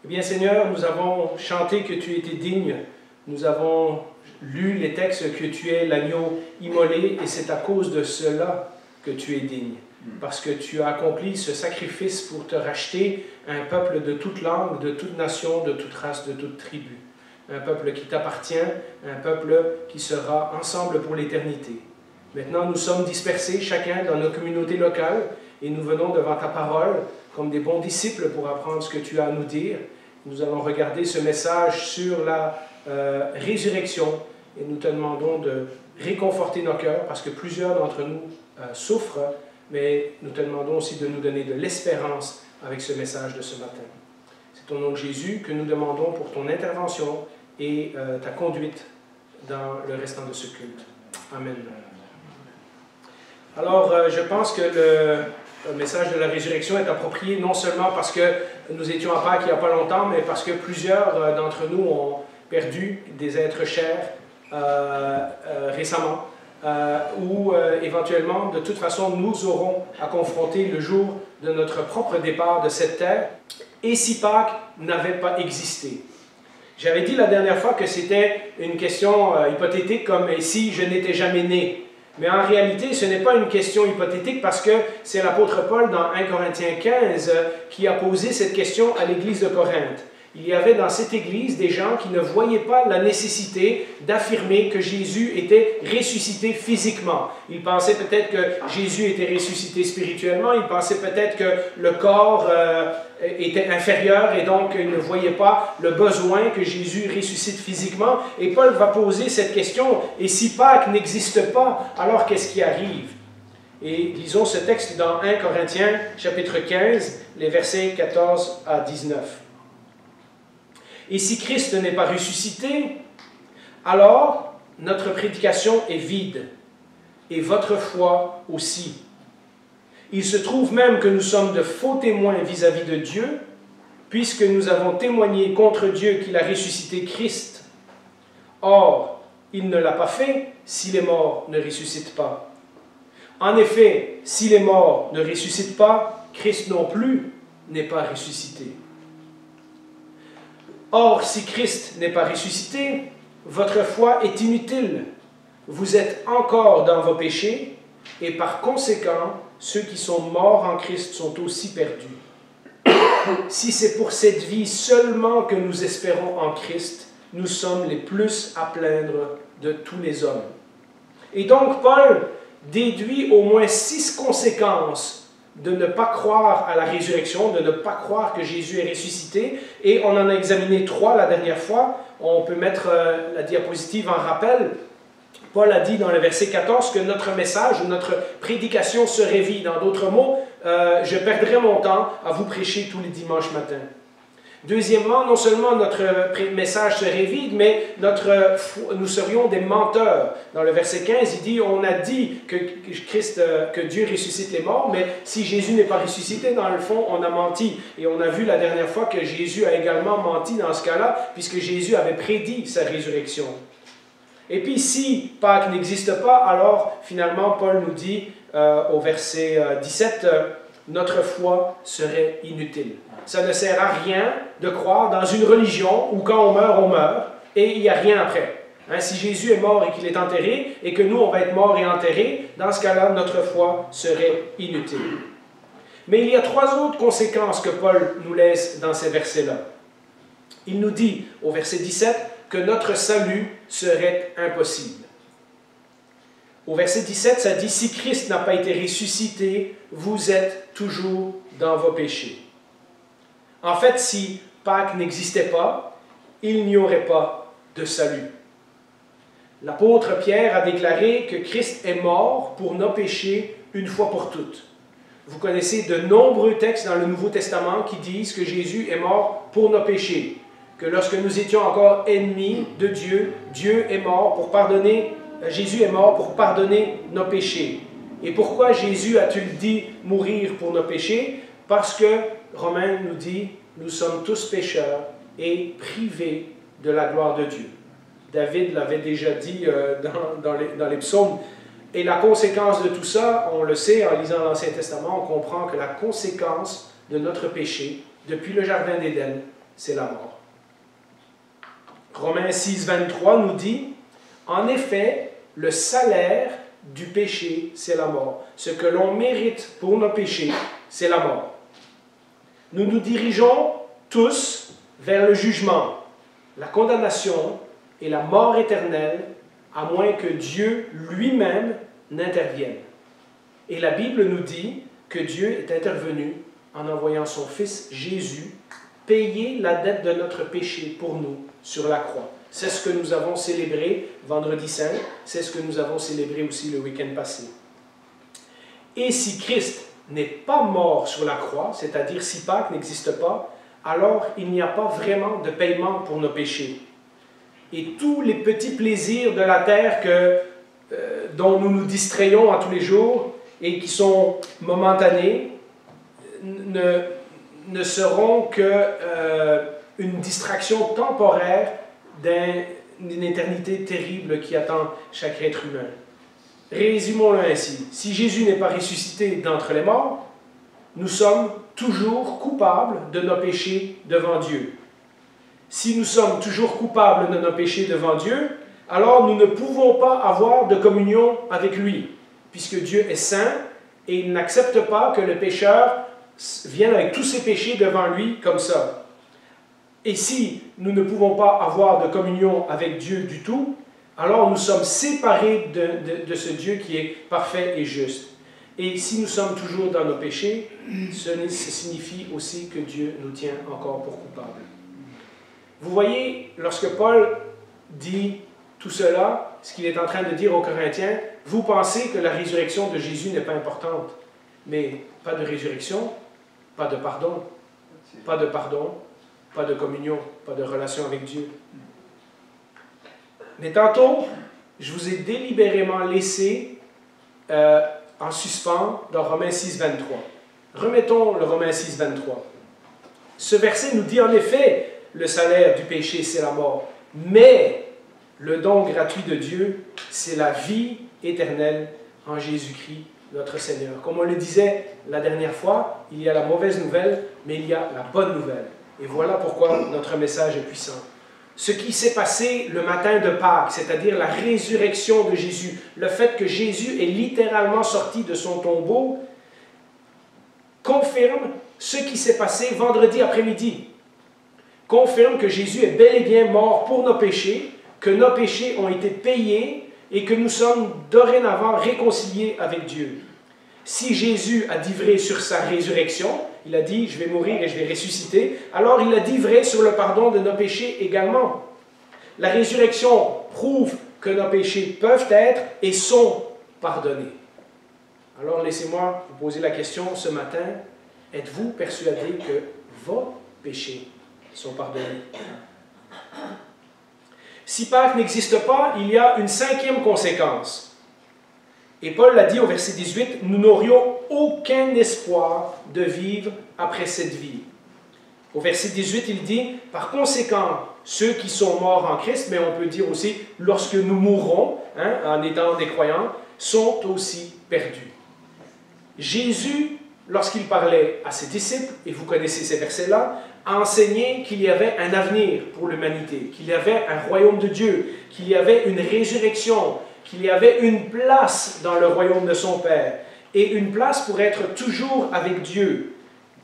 Eh bien, Seigneur, nous avons chanté que tu étais digne. Nous avons lu les textes que tu es l'agneau immolé, et c'est à cause de cela que tu es digne. Parce que tu as accompli ce sacrifice pour te racheter un peuple de toute langue, de toute nation, de toute race, de toute tribu. Un peuple qui t'appartient, un peuple qui sera ensemble pour l'éternité. Maintenant, nous sommes dispersés, chacun dans nos communautés locales, et nous venons devant ta parole comme des bons disciples pour apprendre ce que tu as à nous dire. Nous allons regarder ce message sur la résurrection, et nous te demandons de réconforter nos cœurs, parce que plusieurs d'entre nous souffrent, mais nous te demandons aussi de nous donner de l'espérance avec ce message de ce matin. C'est au nom de Jésus que nous demandons pour ton intervention et ta conduite dans le restant de ce culte. Amen. Alors, je pense que le message de la résurrection est approprié non seulement parce que nous étions à Pâques il n'y a pas longtemps, mais parce que plusieurs d'entre nous ont perdu des êtres chers récemment, ou éventuellement, de toute façon, nous aurons à confronter le jour de notre propre départ de cette terre. Et si Pâques n'avait pas existé? J'avais dit la dernière fois que c'était une question hypothétique, comme « si je n'étais jamais né ». Mais en réalité, ce n'est pas une question hypothétique parce que c'est l'apôtre Paul dans 1 Corinthiens 15 qui a posé cette question à l'église de Corinthe. Il y avait dans cette église des gens qui ne voyaient pas la nécessité d'affirmer que Jésus était ressuscité physiquement. Ils pensaient peut-être que Jésus était ressuscité spirituellement, ils pensaient peut-être que le corps était inférieur et donc ils ne voyaient pas le besoin que Jésus ressuscite physiquement. Et Paul va poser cette question, et si Pâques n'existe pas, alors qu'est-ce qui arrive? Et lisons ce texte dans 1 Corinthiens chapitre 15, les versets 14 à 19. Et si Christ n'est pas ressuscité, alors notre prédication est vide, et votre foi aussi. Il se trouve même que nous sommes de faux témoins vis-à-vis de Dieu, puisque nous avons témoigné contre Dieu qu'il a ressuscité Christ. Or, il ne l'a pas fait si les morts ne ressuscitent pas. En effet, si les morts ne ressuscitent pas, Christ non plus n'est pas ressuscité. Or, si Christ n'est pas ressuscité, votre foi est inutile. Vous êtes encore dans vos péchés, et par conséquent, ceux qui sont morts en Christ sont aussi perdus. Si c'est pour cette vie seulement que nous espérons en Christ, nous sommes les plus à plaindre de tous les hommes. Et donc, Paul déduit au moins 6 conséquences de ne pas croire à la résurrection, de ne pas croire que Jésus est ressuscité. Et on en a examiné 3 la dernière fois. On peut mettre la diapositive en rappel. Paul a dit dans le verset 14 que notre message ou notre prédication serait vide. En d'autres mots, je perdrai mon temps à vous prêcher tous les dimanches matins. Deuxièmement, non seulement notre message serait vide, mais nous serions des menteurs. Dans le verset 15, il dit, on a dit que Dieu ressuscite les morts, mais si Jésus n'est pas ressuscité, dans le fond, on a menti. Et on a vu la dernière fois que Jésus a également menti dans ce cas-là, puisque Jésus avait prédit sa résurrection. Et puis, si Pâques n'existe pas, alors finalement, Paul nous dit au verset 17, notre foi serait inutile. Ça ne sert à rien de croire dans une religion où quand on meurt, et il n'y a rien après. Si Jésus est mort et qu'il est enterré, et que nous, on va être morts et enterrés, dans ce cas-là, notre foi serait inutile. Mais il y a 3 autres conséquences que Paul nous laisse dans ces versets-là. Il nous dit, au verset 17, que notre salut serait impossible. Au verset 17, ça dit, « Si Christ n'a pas été ressuscité, vous êtes toujours dans vos péchés. » En fait, si Pâques n'existait pas, il n'y aurait pas de salut. L'apôtre Pierre a déclaré que Christ est mort pour nos péchés une fois pour toutes. Vous connaissez de nombreux textes dans le Nouveau Testament qui disent que Jésus est mort pour nos péchés, que lorsque nous étions encore ennemis de Dieu, Jésus est mort pour pardonner nos péchés. Et pourquoi Jésus a-t-il dit mourir pour nos péchés? Parce que Romains nous dit, nous sommes tous pécheurs et privés de la gloire de Dieu. David l'avait déjà dit dans les psaumes. Et la conséquence de tout ça, on le sait en lisant l'Ancien Testament, on comprend que la conséquence de notre péché, depuis le Jardin d'Éden, c'est la mort. Romains 6, 23 nous dit, « En effet, le salaire du péché, c'est la mort. Ce que l'on mérite pour nos péchés, c'est la mort. » Nous nous dirigeons tous vers le jugement, la condamnation et la mort éternelle, à moins que Dieu lui-même n'intervienne. Et la Bible nous dit que Dieu est intervenu en envoyant son Fils Jésus payer la dette de notre péché pour nous sur la croix. C'est ce que nous avons célébré vendredi saint, c'est ce que nous avons célébré aussi le week-end passé. Et si Christ n'est pas mort sur la croix, c'est-à-dire si Pâques n'existe pas, alors il n'y a pas vraiment de paiement pour nos péchés. Et tous les petits plaisirs de la terre dont nous nous distrayons à tous les jours et qui sont momentanés ne seront qu'une distraction temporaire d'une éternité terrible qui attend chaque être humain. Résumons-le ainsi. Si Jésus n'est pas ressuscité d'entre les morts, nous sommes toujours coupables de nos péchés devant Dieu. Si nous sommes toujours coupables de nos péchés devant Dieu, alors nous ne pouvons pas avoir de communion avec lui, puisque Dieu est saint et il n'accepte pas que le pécheur vienne avec tous ses péchés devant lui comme ça. Et si nous ne pouvons pas avoir de communion avec Dieu du tout, alors nous sommes séparés de ce Dieu qui est parfait et juste. Et si nous sommes toujours dans nos péchés, ce signifie aussi que Dieu nous tient encore pour coupables. Vous voyez, lorsque Paul dit tout cela, ce qu'il est en train de dire aux Corinthiens, vous pensez que la résurrection de Jésus n'est pas importante. Mais pas de résurrection, pas de pardon. Pas de pardon, pas de communion, pas de relation avec Dieu. Mais tantôt, je vous ai délibérément laissé en suspens dans Romains 6, 23. Remettons le Romains 6, 23. Ce verset nous dit en effet, le salaire du péché, c'est la mort. Mais le don gratuit de Dieu, c'est la vie éternelle en Jésus-Christ, notre Seigneur. Comme on le disait la dernière fois, il y a la mauvaise nouvelle, mais il y a la bonne nouvelle. Et voilà pourquoi notre message est puissant. Ce qui s'est passé le matin de Pâques, c'est-à-dire la résurrection de Jésus, le fait que Jésus est littéralement sorti de son tombeau, confirme ce qui s'est passé vendredi après-midi. Confirme que Jésus est bel et bien mort pour nos péchés, que nos péchés ont été payés et que nous sommes dorénavant réconciliés avec Dieu. Si Jésus a dit vrai sur sa résurrection, il a dit « je vais mourir et je vais ressusciter », alors il a dit vrai sur le pardon de nos péchés également. La résurrection prouve que nos péchés peuvent être et sont pardonnés. Alors laissez-moi vous poser la question ce matin, êtes-vous persuadé que vos péchés sont pardonnés? Si Pâques n'existe pas, il y a une cinquième conséquence. Et Paul l'a dit au verset 18, « Nous n'aurions aucun espoir de vivre après cette vie. » Au verset 18, il dit, « Par conséquent, ceux qui sont morts en Christ, mais on peut dire aussi, lorsque nous mourrons, en étant des croyants, sont aussi perdus. » Jésus, lorsqu'il parlait à ses disciples, et vous connaissez ces versets-là, a enseigné qu'il y avait un avenir pour l'humanité, qu'il y avait un royaume de Dieu, qu'il y avait une résurrection, qu'il y avait une place dans le royaume de son Père, et une place pour être toujours avec Dieu.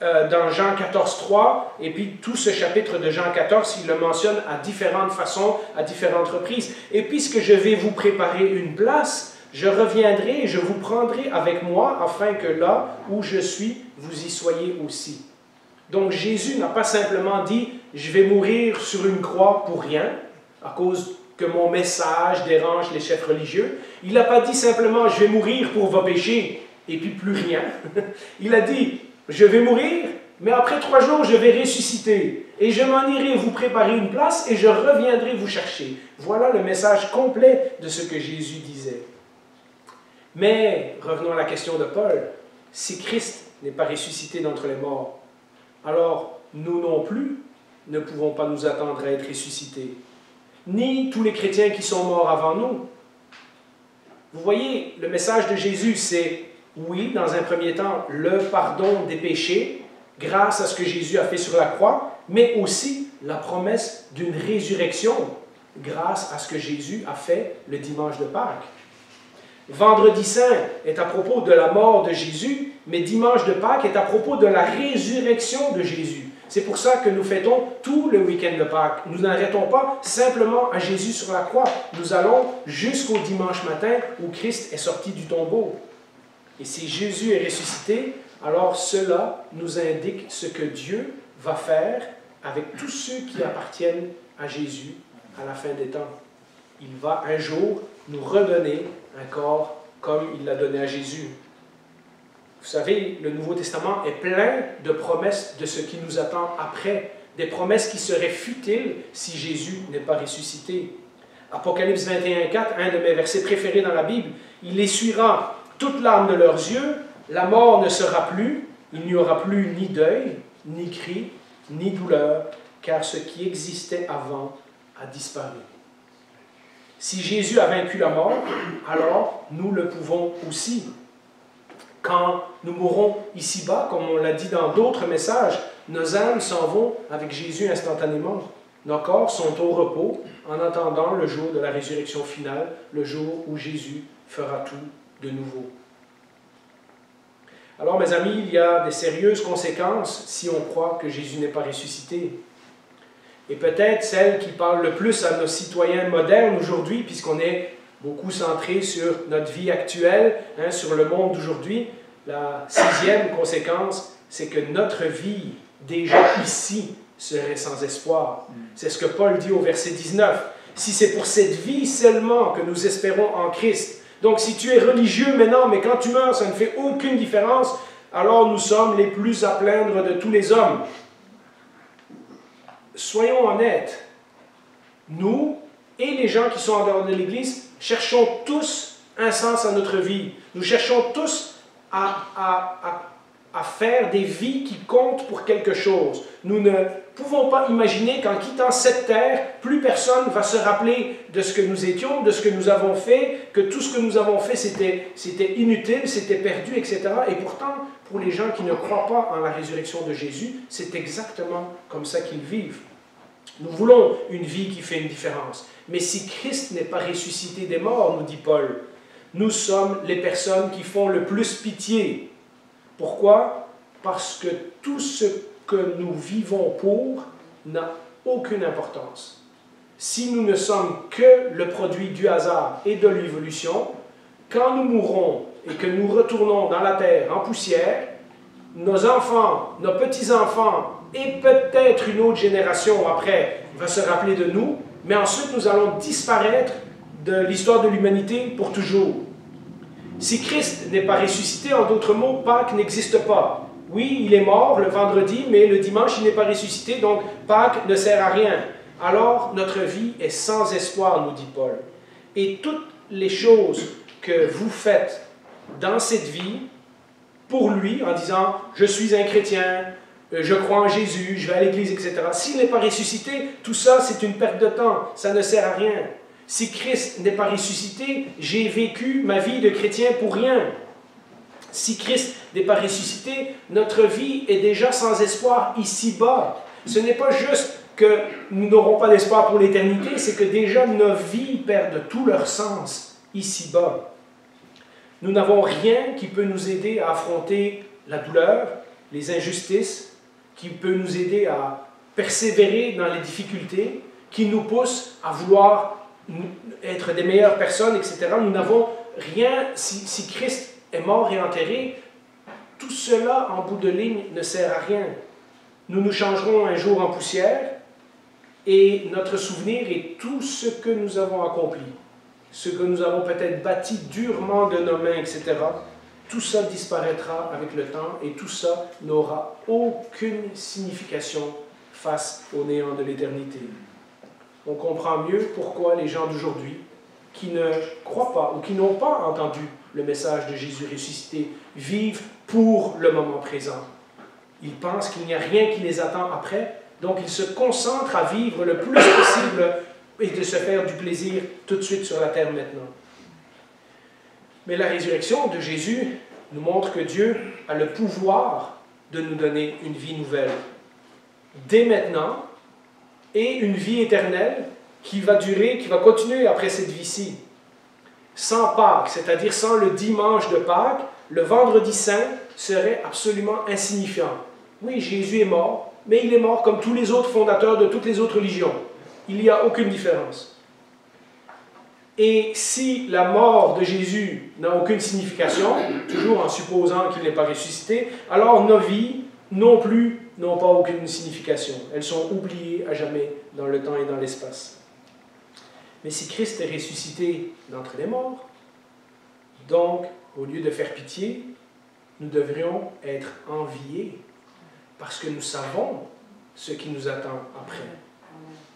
Dans Jean 14, 3, et puis tout ce chapitre de Jean 14, il le mentionne à différentes façons, à différentes reprises. « Et puisque je vais vous préparer une place, je reviendrai et je vous prendrai avec moi, afin que là où je suis, vous y soyez aussi. » Donc Jésus n'a pas simplement dit « je vais mourir sur une croix pour rien », à cause que mon message dérange les chefs religieux. Il n'a pas dit simplement « je vais mourir pour vos péchés » et puis plus rien. Il a dit « je vais mourir, mais après 3 jours, je vais ressusciter. Et je m'en irai vous préparer une place et je reviendrai vous chercher. » Voilà le message complet de ce que Jésus disait. Mais, revenons à la question de Paul. Si Christ n'est pas ressuscité d'entre les morts, alors nous non plus ne pouvons pas nous attendre à être ressuscités. Ni tous les chrétiens qui sont morts avant nous. Vous voyez, le message de Jésus, c'est, oui, dans un premier temps, le pardon des péchés, grâce à ce que Jésus a fait sur la croix, mais aussi la promesse d'une résurrection grâce à ce que Jésus a fait le dimanche de Pâques. Vendredi Saint est à propos de la mort de Jésus, mais dimanche de Pâques est à propos de la résurrection de Jésus. C'est pour ça que nous fêtons tout le week-end de Pâques. Nous n'arrêtons pas simplement à Jésus sur la croix. Nous allons jusqu'au dimanche matin où Christ est sorti du tombeau. Et si Jésus est ressuscité, alors cela nous indique ce que Dieu va faire avec tous ceux qui appartiennent à Jésus à la fin des temps. Il va un jour nous redonner un corps comme il l'a donné à Jésus. Vous savez, le Nouveau Testament est plein de promesses de ce qui nous attend après, des promesses qui seraient futiles si Jésus n'est pas ressuscité. Apocalypse 21:4, un de mes versets préférés dans la Bible, « Il essuiera toute larme de leurs yeux, la mort ne sera plus, il n'y aura plus ni deuil, ni cri, ni douleur, car ce qui existait avant a disparu. » Si Jésus a vaincu la mort, alors nous le pouvons aussi. Quand nous mourrons ici-bas, comme on l'a dit dans d'autres messages, nos âmes s'en vont avec Jésus instantanément. Nos corps sont au repos en attendant le jour de la résurrection finale, le jour où Jésus fera tout de nouveau. Alors, mes amis, il y a des sérieuses conséquences si on croit que Jésus n'est pas ressuscité. Et peut-être celle qui parle le plus à nos citoyens modernes aujourd'hui, puisqu'on est beaucoup centré sur notre vie actuelle, sur le monde d'aujourd'hui. La sixième conséquence, c'est que notre vie, déjà ici, serait sans espoir. C'est ce que Paul dit au verset 19. Si c'est pour cette vie seulement que nous espérons en Christ, donc si tu es religieux maintenant, mais quand tu meurs, ça ne fait aucune différence, alors nous sommes les plus à plaindre de tous les hommes. Soyons honnêtes, nous et les gens qui sont en dehors de l'Église, cherchons tous un sens à notre vie. Nous cherchons tous à faire des vies qui comptent pour quelque chose. Nous ne pouvons pas imaginer qu'en quittant cette terre, plus personne va se rappeler de ce que nous étions, de ce que nous avons fait, que tout ce que nous avons fait, c'était inutile, c'était perdu, etc. Et pourtant, pour les gens qui ne croient pas en la résurrection de Jésus, c'est exactement comme ça qu'ils vivent. Nous voulons une vie qui fait une différence. Mais si Christ n'est pas ressuscité des morts, nous dit Paul, nous sommes les personnes qui font le plus pitié. Pourquoi? Parce que tout ce que nous vivons pour n'a aucune importance. Si nous ne sommes que le produit du hasard et de l'évolution, quand nous mourrons et que nous retournons dans la terre en poussière, nos enfants, nos petits-enfants et peut-être une autre génération après va se rappeler de nous, mais ensuite nous allons disparaître de l'histoire de l'humanité pour toujours. Si Christ n'est pas ressuscité, en d'autres mots, Pâques n'existe pas. Oui, il est mort le vendredi, mais le dimanche, il n'est pas ressuscité, donc Pâques ne sert à rien. Alors, notre vie est sans espoir, nous dit Paul. Et toutes les choses que vous faites dans cette vie, pour lui, en disant « je suis un chrétien », je crois en Jésus, je vais à l'église, etc. S'il n'est pas ressuscité, tout ça, c'est une perte de temps. Ça ne sert à rien. Si Christ n'est pas ressuscité, j'ai vécu ma vie de chrétien pour rien. Si Christ n'est pas ressuscité, notre vie est déjà sans espoir ici-bas. Ce n'est pas juste que nous n'aurons pas d'espoir pour l'éternité, c'est que déjà nos vies perdent tout leur sens ici-bas. Nous n'avons rien qui peut nous aider à affronter la douleur, les injustices, qui peut nous aider à persévérer dans les difficultés, qui nous pousse à vouloir être des meilleures personnes, etc. Nous n'avons rien, si Christ est mort et enterré, tout cela, en bout de ligne, ne sert à rien. Nous nous changerons un jour en poussière, et notre souvenir est tout ce que nous avons accompli, ce que nous avons peut-être bâti durement de nos mains, etc., tout ça disparaîtra avec le temps et tout ça n'aura aucune signification face au néant de l'éternité. On comprend mieux pourquoi les gens d'aujourd'hui qui ne croient pas ou qui n'ont pas entendu le message de Jésus ressuscité vivent pour le moment présent. Ils pensent qu'il n'y a rien qui les attend après, donc ils se concentrent à vivre le plus possible et de se faire du plaisir tout de suite sur la terre maintenant. Mais la résurrection de Jésus nous montre que Dieu a le pouvoir de nous donner une vie nouvelle. Dès maintenant, et une vie éternelle qui va durer, qui va continuer après cette vie-ci. Sans Pâques, c'est-à-dire sans le dimanche de Pâques, le vendredi saint serait absolument insignifiant. Oui, Jésus est mort, mais il est mort comme tous les autres fondateurs de toutes les autres religions. Il n'y a aucune différence. Et si la mort de Jésus n'a aucune signification, toujours en supposant qu'il n'est pas ressuscité, alors nos vies non plus n'ont pas aucune signification. Elles sont oubliées à jamais dans le temps et dans l'espace. Mais si Christ est ressuscité d'entre les morts, donc, au lieu de faire pitié, nous devrions être enviés parce que nous savons ce qui nous attend après.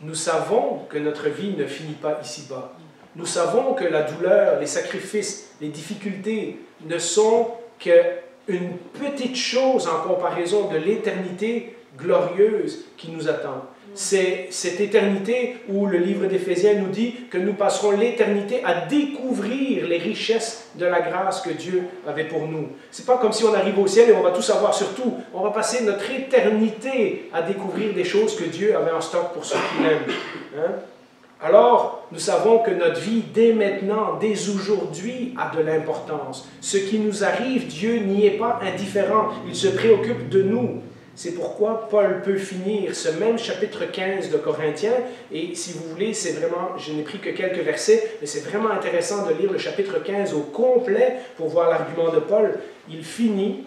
Nous savons que notre vie ne finit pas ici-bas. Nous savons que la douleur, les sacrifices, les difficultés ne sont qu'une petite chose en comparaison de l'éternité glorieuse qui nous attend. C'est cette éternité où le livre d'Éphésiens nous dit que nous passerons l'éternité à découvrir les richesses de la grâce que Dieu avait pour nous. C'est pas comme si on arrive au ciel et on va tout savoir sur tout. On va passer notre éternité à découvrir des choses que Dieu avait en stock pour ceux qui l'aiment. Hein? Alors, nous savons que notre vie, dès maintenant, dès aujourd'hui, a de l'importance. Ce qui nous arrive, Dieu n'y est pas indifférent. Il se préoccupe de nous. C'est pourquoi Paul peut finir ce même chapitre 15 de Corinthiens. Et si vous voulez, c'est vraiment, je n'ai pris que quelques versets, mais c'est vraiment intéressant de lire le chapitre 15 au complet pour voir l'argument de Paul. Il finit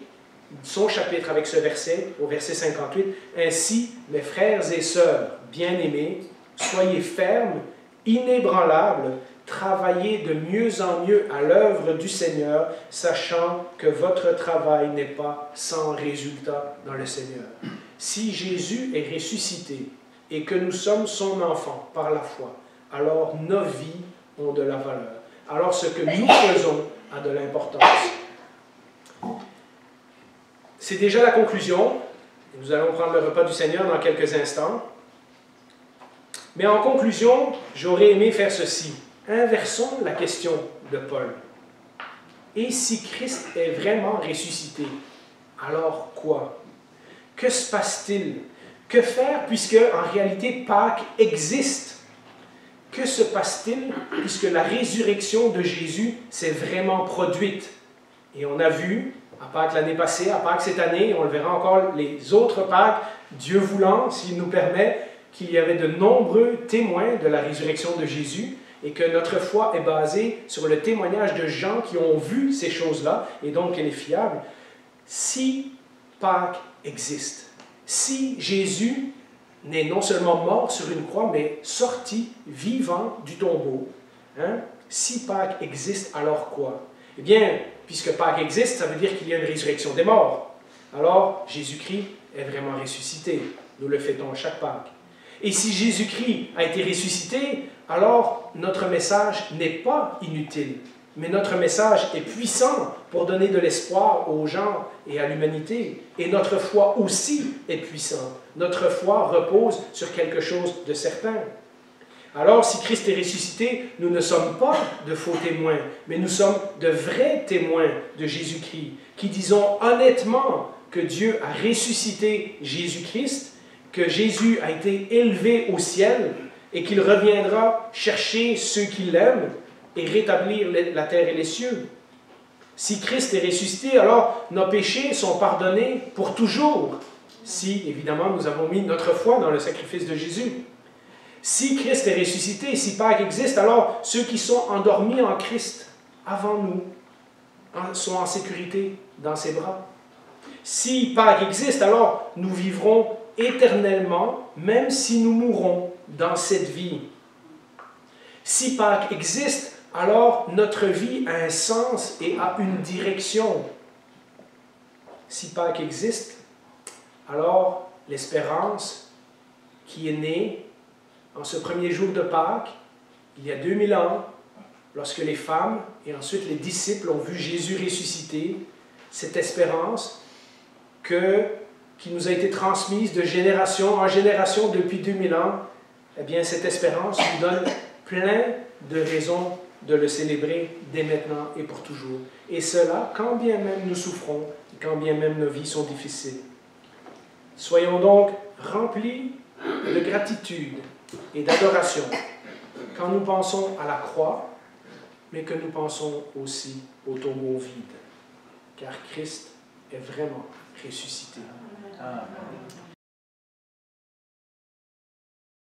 son chapitre avec ce verset, au verset 58. « Ainsi, mes frères et sœurs bien-aimés, soyez fermes, inébranlables, travaillez de mieux en mieux à l'œuvre du Seigneur, sachant que votre travail n'est pas sans résultat dans le Seigneur. » Si Jésus est ressuscité et que nous sommes son enfant par la foi, alors nos vies ont de la valeur. Alors ce que nous faisons a de l'importance. C'est déjà la conclusion. Nous allons prendre le repas du Seigneur dans quelques instants. Mais en conclusion, j'aurais aimé faire ceci. Inversons la question de Paul. Et si Christ est vraiment ressuscité, alors quoi? Que se passe-t-il? Que faire puisque en réalité Pâques existe? Que se passe-t-il puisque la résurrection de Jésus s'est vraiment produite? Et on a vu, à Pâques l'année passée, à Pâques cette année, et on le verra encore les autres Pâques, Dieu voulant, s'il nous permet, qu'il y avait de nombreux témoins de la résurrection de Jésus et que notre foi est basée sur le témoignage de gens qui ont vu ces choses-là et donc elle est fiable. Si Pâques existe, si Jésus n'est non seulement mort sur une croix, mais sorti vivant du tombeau, hein, si Pâques existe, alors quoi? Eh bien, puisque Pâques existe, ça veut dire qu'il y a une résurrection des morts. Alors, Jésus-Christ est vraiment ressuscité. Nous le fêtons chaque Pâques. Et si Jésus-Christ a été ressuscité, alors notre message n'est pas inutile, mais notre message est puissant pour donner de l'espoir aux gens et à l'humanité. Et notre foi aussi est puissante. Notre foi repose sur quelque chose de certain. Alors, si Christ est ressuscité, nous ne sommes pas de faux témoins, mais nous sommes de vrais témoins de Jésus-Christ, qui disons honnêtement que Dieu a ressuscité Jésus-Christ, que Jésus a été élevé au ciel et qu'il reviendra chercher ceux qui l'aiment et rétablir la terre et les cieux. Si Christ est ressuscité, alors nos péchés sont pardonnés pour toujours, si évidemment nous avons mis notre foi dans le sacrifice de Jésus. Si Christ est ressuscité, si Pâques existe, alors ceux qui sont endormis en Christ avant nous sont en sécurité dans ses bras. Si Pâques existe, alors nous vivrons éternellement, même si nous mourrons dans cette vie. Si Pâques existe, alors notre vie a un sens et a une direction. Si Pâques existe, alors l'espérance qui est née en ce premier jour de Pâques, il y a 2000 ans, lorsque les femmes et ensuite les disciples ont vu Jésus ressusciter, cette espérance qui nous a été transmise de génération en génération depuis 2000 ans, eh bien cette espérance nous donne plein de raisons de le célébrer dès maintenant et pour toujours. Et cela, quand bien même nous souffrons, quand bien même nos vies sont difficiles. Soyons donc remplis de gratitude et d'adoration quand nous pensons à la croix, mais que nous pensons aussi au tombeau vide, car Christ est vraiment ressuscité. Amen.